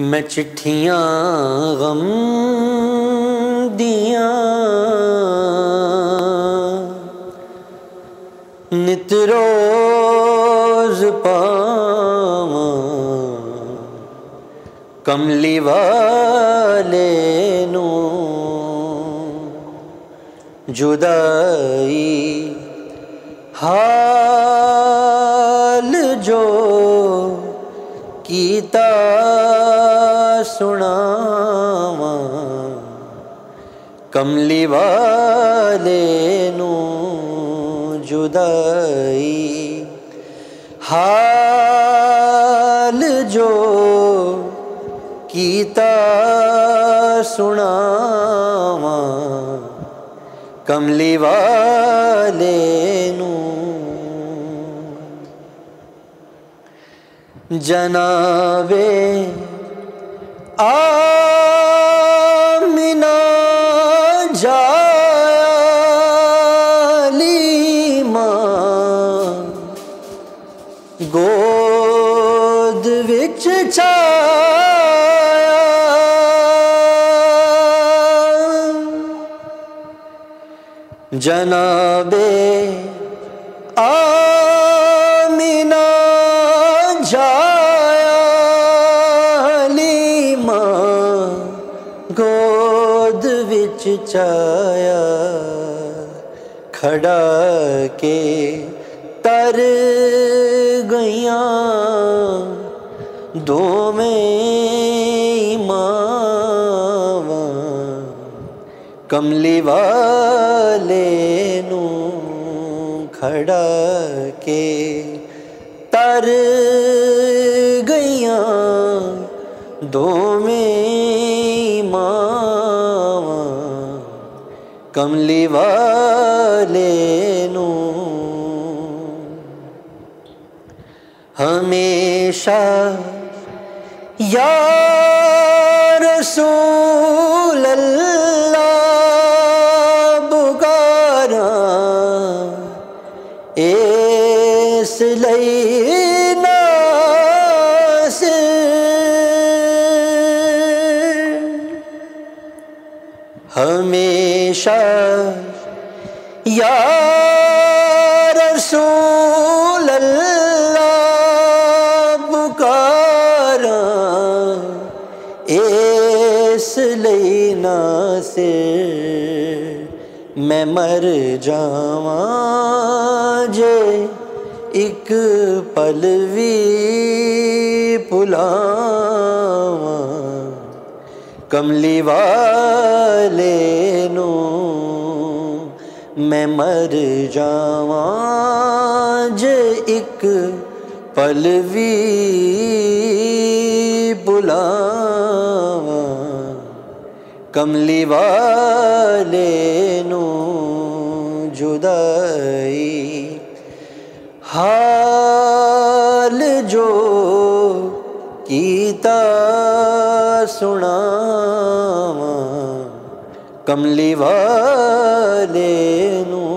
मैं चिट्ठियां गम दियां नित रोज पावां, कमली वाले नू जुदाई हाल जो कीता सुनावा, कमली वाले नू जुदाई हाल जो कीता सुनावा, कमली वाले नू। जनाबे आमिना जाली मां गोद विच छाया, जनाबे आमिना जाली मां गोद विच छाया, खड़ा के तर गईयां दोवें मावां, कमली वाले नू खड़ा के तर गईयां दोवें मावां, कमली वाले नू। हमेशा या रसूल अल्लाह पुकारा, इस लई हमेशा या रसूल अल्लाह पुकारा, इस लई नासिर मैं मर जावां जे एक पल वी भुलावां, कमली वाले नू मैं मर जावां जे एक पल वी भुलावां, कमली वाले नू जुदाई हाल जो कीता सुनावा, कमली वाले नू।